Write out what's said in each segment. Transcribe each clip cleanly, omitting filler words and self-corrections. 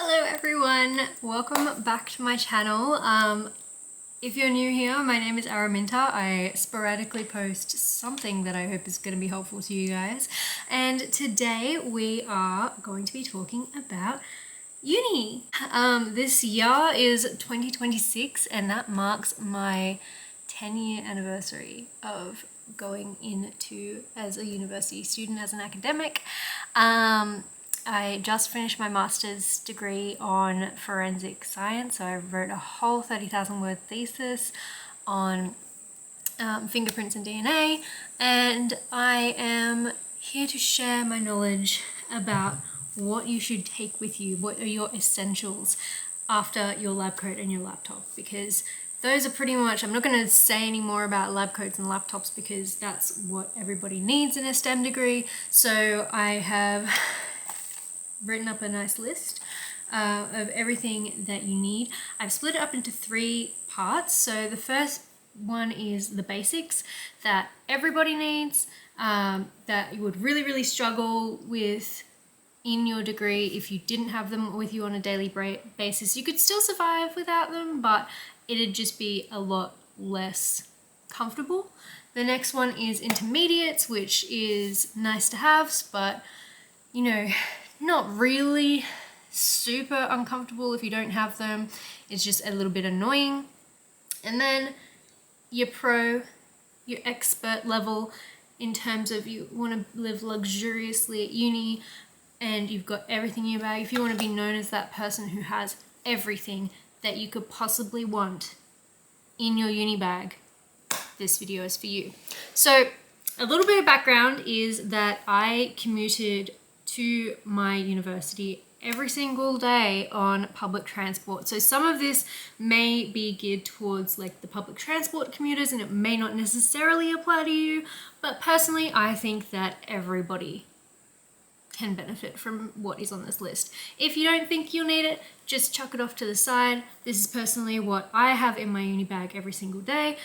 Hello everyone, welcome back to my channel. If you're new here, my name is Araminta. I sporadically post something that I hope is going to be helpful to you guys. And today we are going to be talking about uni. This year is 2026 and that marks my 10-year anniversary of going into as a university student, as an academic. I just finished my master's degree on forensic science, so I wrote a whole 30,000 word thesis on fingerprints and DNA, and I am here to share my knowledge about what you should take with you, what are your essentials after your lab coat and your laptop, because those are pretty much, I'm not going to say any more about lab coats and laptops because that's what everybody needs in a STEM degree. So I have written up a nice list of everything that you need. I've split it up into 3 parts. So the first one is the basics that everybody needs, that you would really struggle with in your degree if you didn't have them with you on a daily basis. You could still survive without them, but it'd just be a lot less comfortable. The next one is intermediates, which is nice to have, but you know, not really super uncomfortable if you don't have them. It's just a little bit annoying. And then your pro, your expert level, in terms of you want to live luxuriously at uni and you've got everything in your bag. If you want to be known as that person who has everything that you could possibly want in your uni bag, this video is for you. So a little bit of background is that I commuted to my university every single day on public transport. So some of this may be geared towards like the public transport commuters and it may not necessarily apply to you, but personally I think that everybody can benefit from what is on this list. If you don't think you'll need it, just chuck it off to the side. This is personally what I have in my uni bag every single day.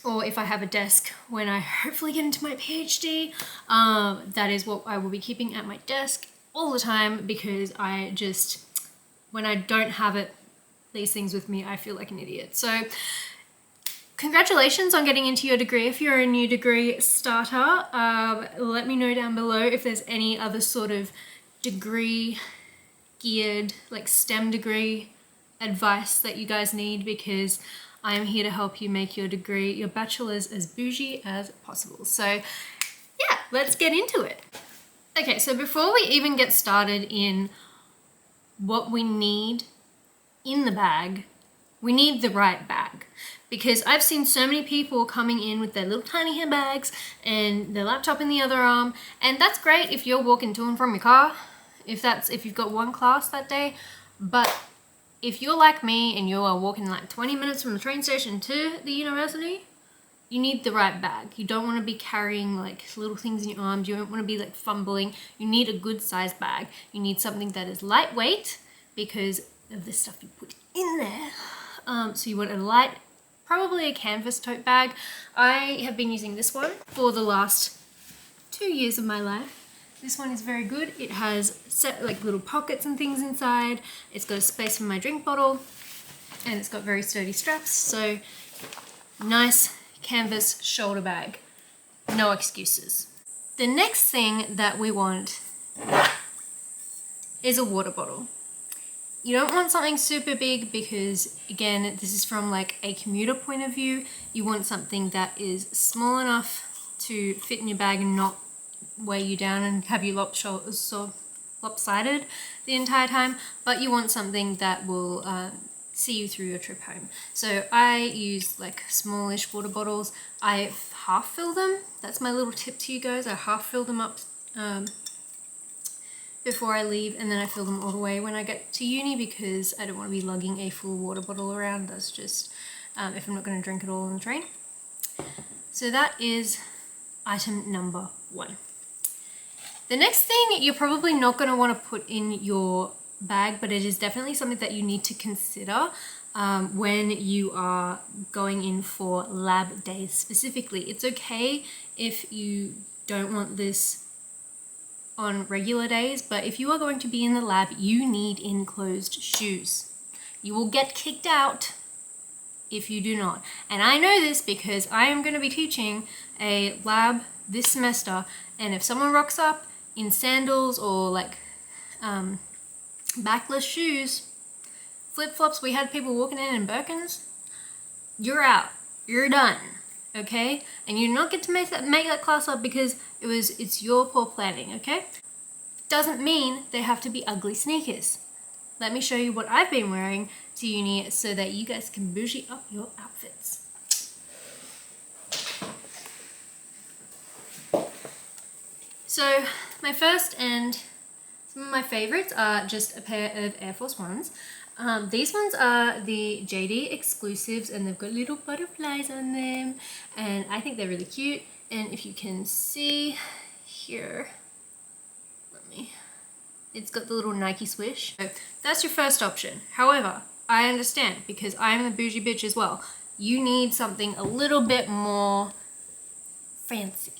Or if I have a desk when I hopefully get into my PhD, that is what I will be keeping at my desk all the time, because I just, when I don't have these things with me, I feel like an idiot. So congratulations on getting into your degree. If you're a new degree starter, let me know down below if there's any other sort of degree geared, like STEM degree advice that you guys need, because I am here to help you make your degree, your bachelor's, as bougie as possible. So yeah, let's get into it. Okay, so before we even get started in what we need in the bag, we need the right bag. Because I've seen so many people coming in with their little tiny handbags and their laptop in the other arm, and that's great if you're walking to and from your car, if you've got one class that day, but if you're like me and you are walking like 20 minutes from the train station to the university, you need the right bag. You don't want to be carrying like little things in your arms. You don't want to be like fumbling. You need a good size bag. You need something that is lightweight because of the stuff you put in there. So you want a light, probably a canvas tote bag. I have been using this one for the last 2 years of my life. This one is very good. It has set like little pockets and things inside. It's got a space for my drink bottle and it's got very sturdy straps. So nice canvas shoulder bag. No excuses. The next thing that we want is a water bottle. You don't want something super big because, again, this is from like a commuter point of view. You want something that is small enough to fit in your bag and not weigh you down and have you lopsided the entire time, but you want something that will see you through your trip home. So I use like smallish water bottles. I half fill them. That's my little tip to you guys. I half fill them up before I leave, and then I fill them all the way when I get to uni, because I don't want to be lugging a full water bottle around. That's just if I'm not going to drink it all on the train. So that is item number 1. The next thing you're probably not going to want to put in your bag, but it is definitely something that you need to consider when you are going in for lab days specifically. It's okay if you don't want this on regular days, but if you are going to be in the lab, you need enclosed shoes. You will get kicked out if you do not. And I know this because I am going to be teaching a lab this semester, and if someone rocks up in sandals or like backless shoes, flip-flops, we had people walking in Birkins, you're out. You're done. Okay? And you do not get to make that class up because it's your poor planning, okay? Doesn't mean they have to be ugly sneakers. Let me show you what I've been wearing to uni so that you guys can bougie up your outfits. So my first and some of my favorites are just a pair of Air Force Ones. These ones are the JD exclusives and they've got little butterflies on them and I think they're really cute. And if you can see here, it's got the little Nike swish. So that's your first option. However, I understand because I'm a bougie bitch as well. You need something a little bit more fancy.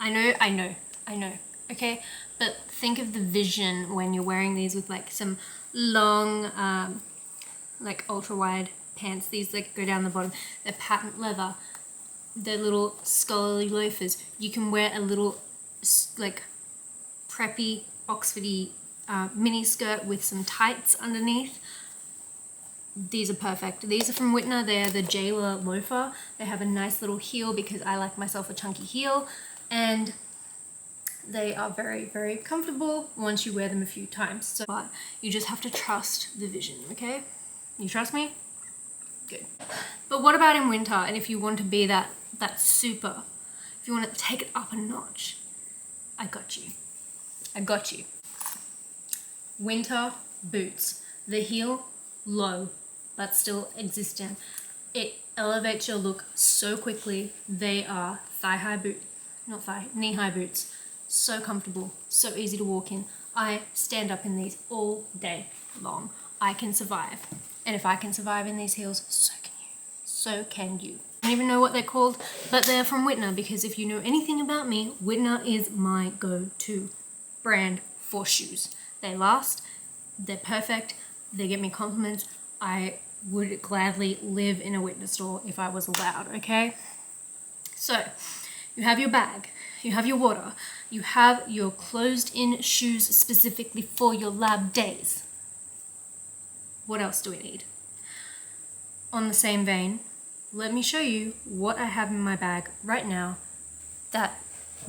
I know, okay? But think of the vision when you're wearing these with like some long, like ultra wide pants. These like go down the bottom. They're patent leather. They're little scholarly loafers. You can wear a little like preppy Oxfordy mini skirt with some tights underneath. These are perfect. These are from Whitner. They're the Jailer loafer. They have a nice little heel because I like myself a chunky heel, and they are very, very comfortable once you wear them a few times. So, but you just have to trust the vision, okay? You trust me? Good. But what about in winter? And if you want to be that super, if you want to take it up a notch, I got you. I got you. Winter boots. The heel low, but still existent. It elevates your look so quickly. They are knee-high boots. So comfortable, so easy to walk in. I stand up in these all day long. I can survive. And if I can survive in these heels, so can you. So can you. I don't even know what they're called, but they're from Whitner because if you know anything about me, Whitner is my go-to brand for shoes. They last, they're perfect, they get me compliments. I would gladly live in a Whitner store if I was allowed, okay? So, you have your bag, you have your water, you have your closed-in shoes specifically for your lab days. What else do we need? On the same vein, let me show you what I have in my bag right now that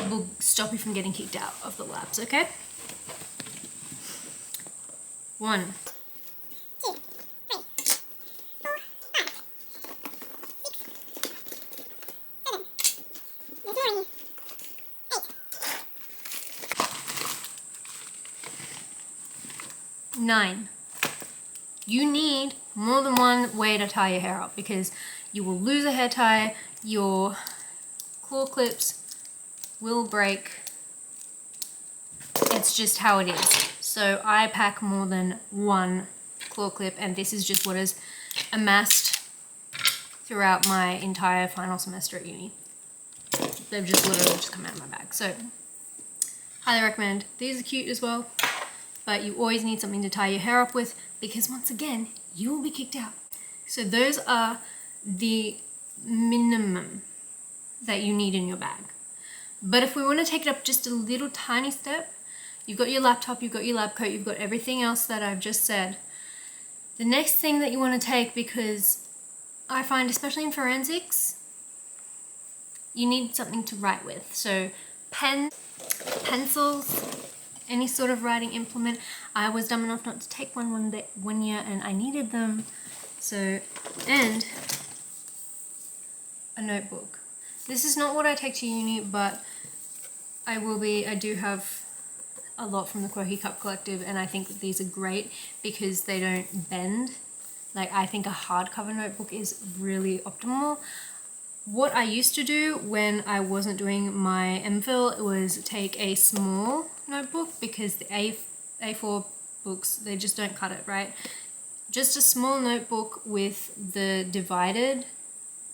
will stop you from getting kicked out of the labs, okay? 1, 2, 3, 4, 5, 6, 7, 8, 9. You need more than one way to tie your hair up because you will lose a hair tie, your claw clips will break. It's just how it is. So I pack more than one claw clip, and this is just what is amassed throughout my entire final semester at uni. They've just literally just come out of my bag. So highly recommend. These are cute as well, but you always need something to tie your hair up with because once again, you will be kicked out. So those are the minimum that you need in your bag. But if we want to take it up just a little tiny step, you've got your laptop, you've got your lab coat, you've got everything else that I've just said. The next thing that you want to take, because I find, especially in forensics, you need something to write with. So pens, pencils, any sort of writing implement. I was dumb enough not to take one year and I needed them. So, and a notebook. This is not what I take to uni, but I do have a lot from the Quirky Cup Collective, and I think that these are great because they don't bend. Like, I think a hardcover notebook is really optimal. What I used to do when I wasn't doing my MPhil was take a small notebook because the A4 books, they just don't cut it, right? Just a small notebook with the divided,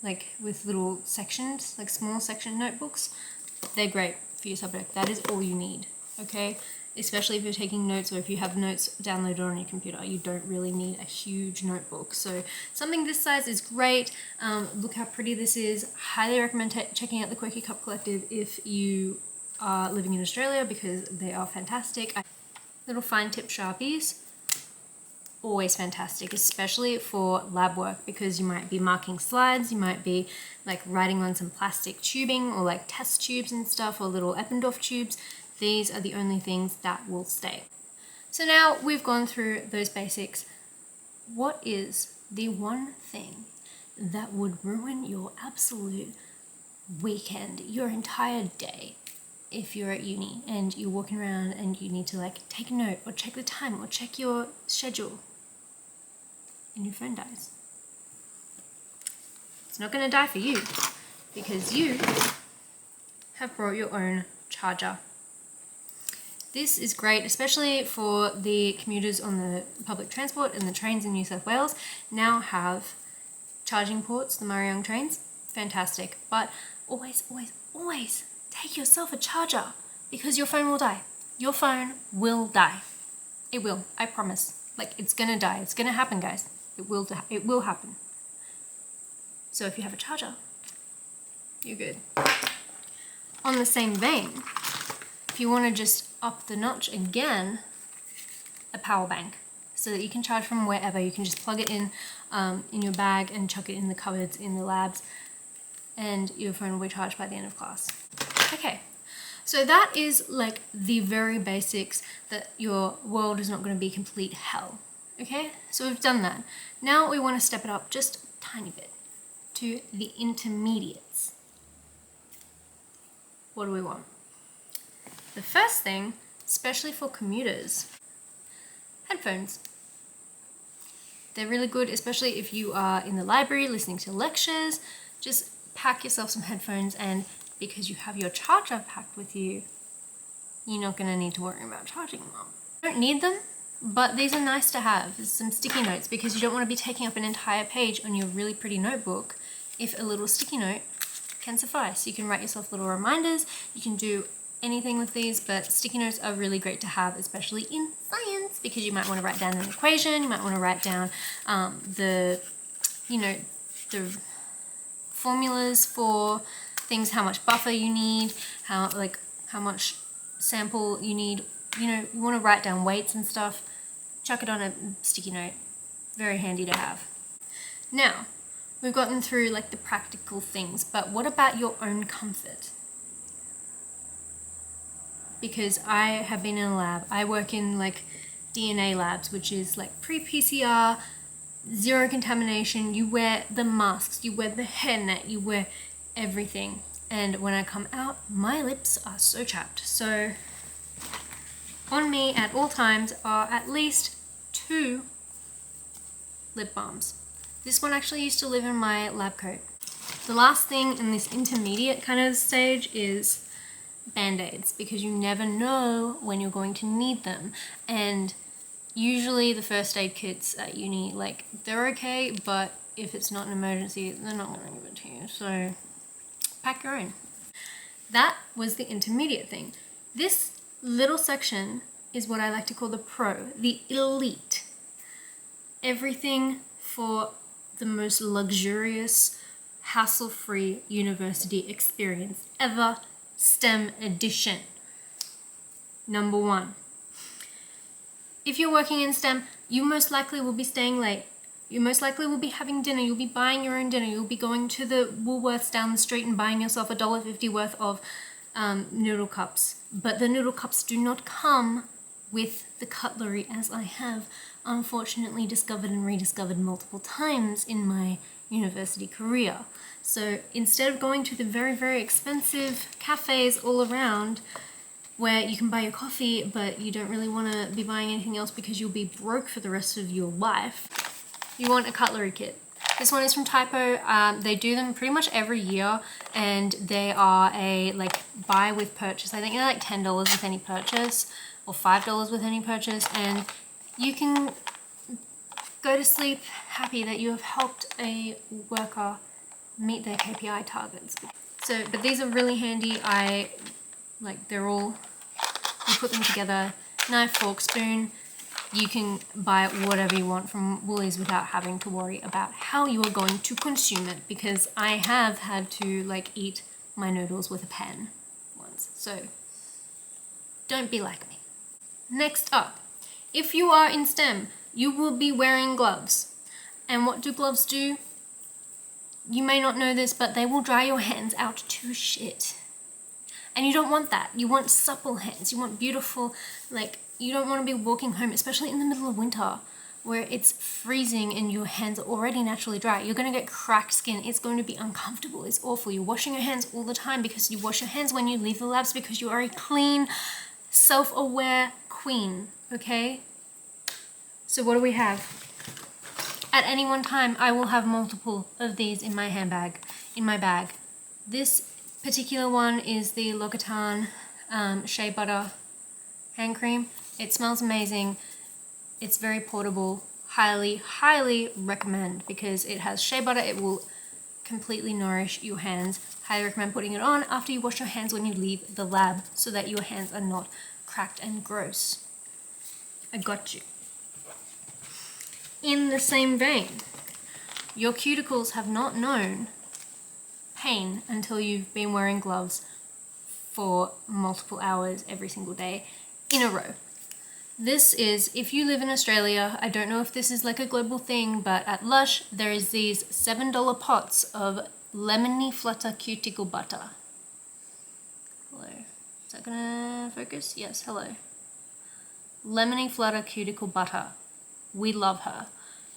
like with little sections, like small section notebooks. They're great for your subject. That is all you need, okay? Especially if you're taking notes or if you have notes downloaded on your computer. You don't really need a huge notebook. So something this size is great. Look how pretty this is. Highly recommend checking out the Quirky Cup Collective if you are living in Australia, because they are fantastic. Little fine tip Sharpies, always fantastic, especially for lab work, because you might be marking slides, you might be like writing on some plastic tubing or like test tubes and stuff, or little Eppendorf tubes. These are the only things that will stay. So now we've gone through those basics. What is the one thing that would ruin your absolute weekend, your entire day, if you're at uni and you're walking around and you need to like take a note or check the time or check your schedule and your phone dies? It's not going to die for you, because you have brought your own charger. This is great, especially for the commuters on the public transport, and the trains in New South Wales now have charging ports, the Marayong trains. Fantastic. But always, always, always take yourself a charger, because your phone will die. Your phone will die. It will, I promise. Like, it's gonna die. It's gonna happen, guys. It will happen. So if you have a charger, you're good. On the same vein, if you want to just up the notch again, a power bank, so that you can charge from wherever. You can just plug it in your bag and chuck it in the cupboards in the labs, and your phone will be charged by the end of class. Okay, so that is like the very basics, that your world is not going to be complete hell. Okay, so we've done that. Now we want to step it up just a tiny bit to the intermediates. What do we want? The first thing, especially for commuters, headphones. They're really good, especially if you are in the library listening to lectures. Just pack yourself some headphones, and because you have your charger packed with you, you're not going to need to worry about charging them. You don't need them, but these are nice to have. There's some sticky notes, because you don't want to be taking up an entire page on your really pretty notebook if a little sticky note can suffice. You can write yourself little reminders, you can do anything with these, but sticky notes are really great to have, especially in science, because you might want to write down an equation, you might want to write down the formulas for things, how much buffer you need, how much sample you need. You want to write down weights and stuff. Chuck it on a sticky note. Very handy to have. Now, we've gotten through like the practical things, but what about your own comfort? Because I have been in a lab. I work in like DNA labs, which is like pre-PCR, zero contamination. You wear the masks, you wear the hairnet, you wear everything. And when I come out, my lips are so chapped. So on me at all times are at least 2 lip balms. This one actually used to live in my lab coat. The last thing in this intermediate kind of stage is Band-Aids, because you never know when you're going to need them. And usually the first aid kits at uni, like, they're okay, but if it's not an emergency, they're not going to give it to you. So pack your own. That was the intermediate thing. This little section is what I like to call the pro, the elite. Everything for the most luxurious, hassle-free university experience ever. STEM edition. Number 1. If you're working in STEM, you most likely will be staying late. You most likely will be having dinner. You'll be buying your own dinner. You'll be going to the Woolworths down the street and buying yourself $1.50 worth of noodle cups. But the noodle cups do not come with the cutlery, as I have unfortunately discovered and rediscovered multiple times in my university career. So instead of going to the very, very expensive cafes all around where you can buy your coffee, but you don't really want to be buying anything else because you'll be broke for the rest of your life, you want a cutlery kit. This one is from Typo. They do them pretty much every year, and they are a buy with purchase. I think they're like $10 with any purchase, or $5 with any purchase, and you can go to sleep happy that you have helped a worker meet their KPI targets. But these are really handy. I Like they're all, you put them together, knife, fork, spoon. You can buy whatever you want from Woolies without having to worry about how you are going to consume it, because I have had to like eat my noodles with a pen once. So don't be like me. Next up, if you are in STEM, you will be wearing gloves. And what do gloves do? You may not know this, but they will dry your hands out to shit. And you don't want that. You want supple hands. You want beautiful, like, you don't want to be walking home, especially in the middle of winter, where it's freezing and your hands are already naturally dry. You're going to get cracked skin. It's going to be uncomfortable. It's awful. You're washing your hands all the time because you wash your hands when you leave the labs, because you are a clean, self-aware queen, okay? So what do we have? At any one time, I will have multiple of these in my handbag, in my bag. This particular one is the L'Occitane Shea Butter hand cream. It smells amazing. It's very portable. Highly, highly recommend, because it has shea butter. It will completely nourish your hands. Highly recommend putting it on after you wash your hands when you leave the lab, so that your hands are not cracked and gross. I got you. In the same vein, your cuticles have not known pain until you've been wearing gloves for multiple hours every single day in a row. This is, if you live in Australia, I don't know if this is like a global thing, but at Lush there is these $7 pots of lemony flutter cuticle butter. Hello. Is that gonna focus? Yes, hello. Lemony flutter cuticle butter. We love her.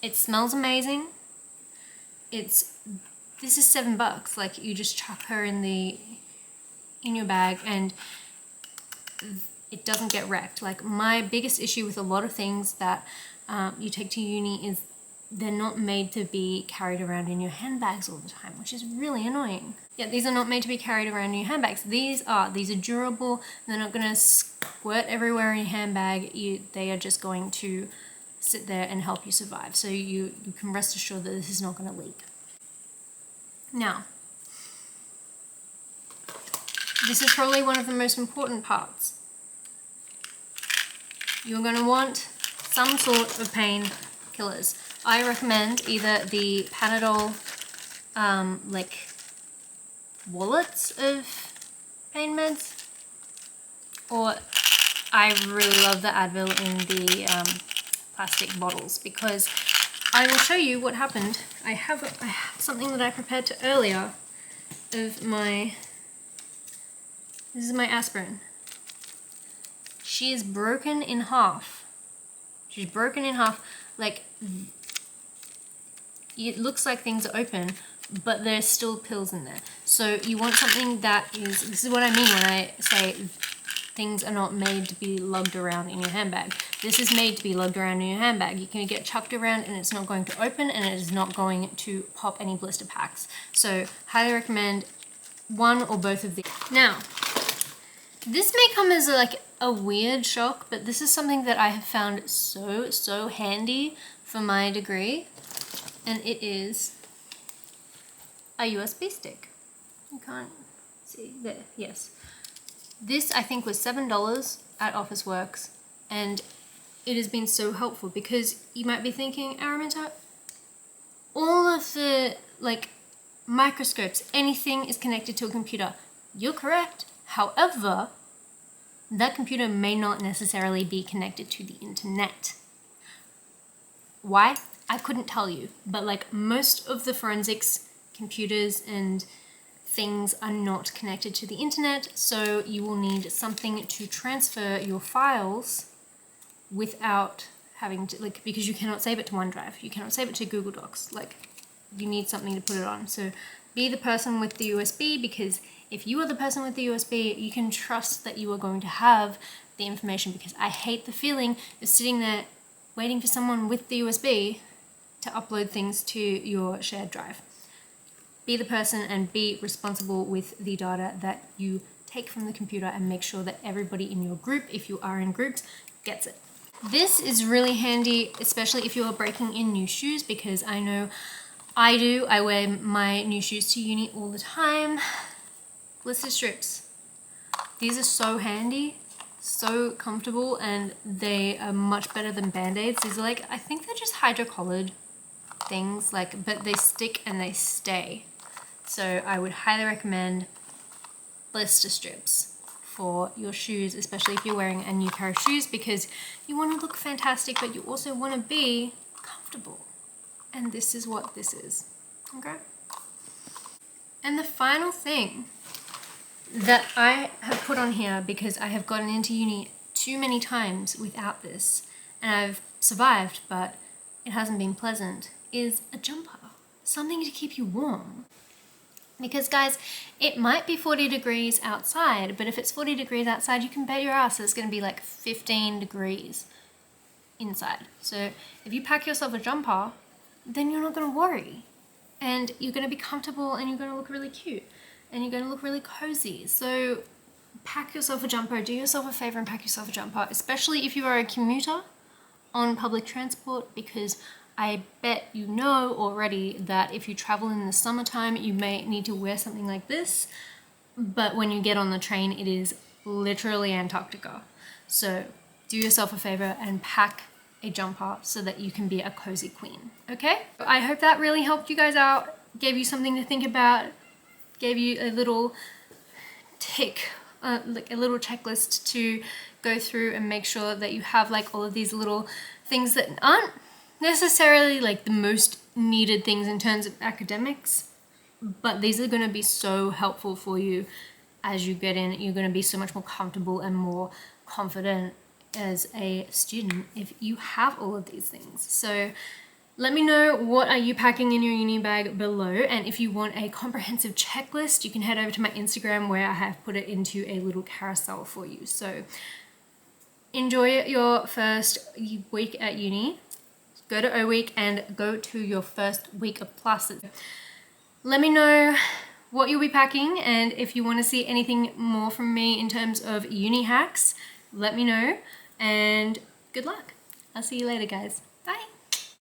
It smells amazing. This is $7. Like, you just chuck her in your bag and it doesn't get wrecked. Like, my biggest issue with a lot of things that you take to uni is they're not made to be carried around in your handbags all the time, which is really annoying. Yeah, these are not made to be carried around in your handbags. These are durable. They're not gonna squirt everywhere in your handbag. They are just going to sit there and help you survive. So you can rest assured that this is not gonna leak. Now, this is probably one of the most important parts. You're going to want some sort of pain killers. I recommend either the Panadol, like, wallets of pain meds, or I really love the Advil in the plastic bottles, because I will show you what happened. I have something that I prepared to earlier of my, this is my aspirin. She is broken in half. She's broken in half. Like, it looks like things are open, but there's still pills in there. So you want something that is, this is what I mean when I say things are not made to be lugged around in your handbag. This is made to be lugged around in your handbag. You can get chucked around and it's not going to open, and it is not going to pop any blister packs. So highly recommend one or both of these. Now, this may come as a weird shock, but this is something that I have found so handy for my degree, and it is a USB stick. You can't see there, yes. This I think was $7 at Officeworks, and it has been so helpful, because you might be thinking, Araminta, all of the microscopes, anything is connected to a computer. You're correct. However, that computer may not necessarily be connected to the internet. Why? I couldn't tell you, but most of the forensics computers and things are not connected to the internet, so you will need something to transfer your files without having to, because you cannot save it to OneDrive, you cannot save it to Google Docs, you need something to put it on. So be the person with the USB, because if you are the person with the USB, you can trust that you are going to have the information, because I hate the feeling of sitting there waiting for someone with the USB to upload things to your shared drive. Be the person and be responsible with the data that you take from the computer, and make sure that everybody in your group, if you are in groups, gets it. This is really handy, especially if you are breaking in new shoes, because I know I do. I wear my new shoes to uni all the time. Blister strips. These are so handy, so comfortable, and they are much better than Band-Aids. These are like, I think they're just hydrocollared things, like, but they stick and they stay. So I would highly recommend blister strips for your shoes, especially if you're wearing a new pair of shoes, because you want to look fantastic, but you also want to be comfortable. And this is what this is, okay? And the final thing that I have put on here, because I have gotten into uni too many times without this, and I've survived, but it hasn't been pleasant, is a jumper. Something to keep you warm. Because guys, it might be 40 degrees outside, but if it's 40 degrees outside, you can bet your ass it's gonna be like 15 degrees inside. So if you pack yourself a jumper, then you're not gonna worry. And you're gonna be comfortable, and you're gonna look really cute, and you're gonna look really cozy. So pack yourself a jumper, do yourself a favor and pack yourself a jumper, especially if you are a commuter on public transport, because I bet you know already that if you travel in the summertime, you may need to wear something like this, but when you get on the train, it is literally Antarctica. So do yourself a favor and pack a jumper so that you can be a cozy queen, okay? I hope that really helped you guys out, gave you something to think about, gave you a little tick, like a little checklist to go through and make sure that you have like all of these little things that aren't necessarily like the most needed things in terms of academics, but these are going to be so helpful for you as you get in. You're going to be so much more comfortable and more confident as a student if you have all of these things. So let me know, what are you packing in your uni bag below, and if you want a comprehensive checklist, you can head over to my Instagram where I have put it into a little carousel for you. So enjoy your first week at uni. Go to O Week and go to your first week of classes. Let me know what you'll be packing, and if you want to see anything more from me in terms of uni hacks, let me know, and good luck. I'll see you later, guys. Bye.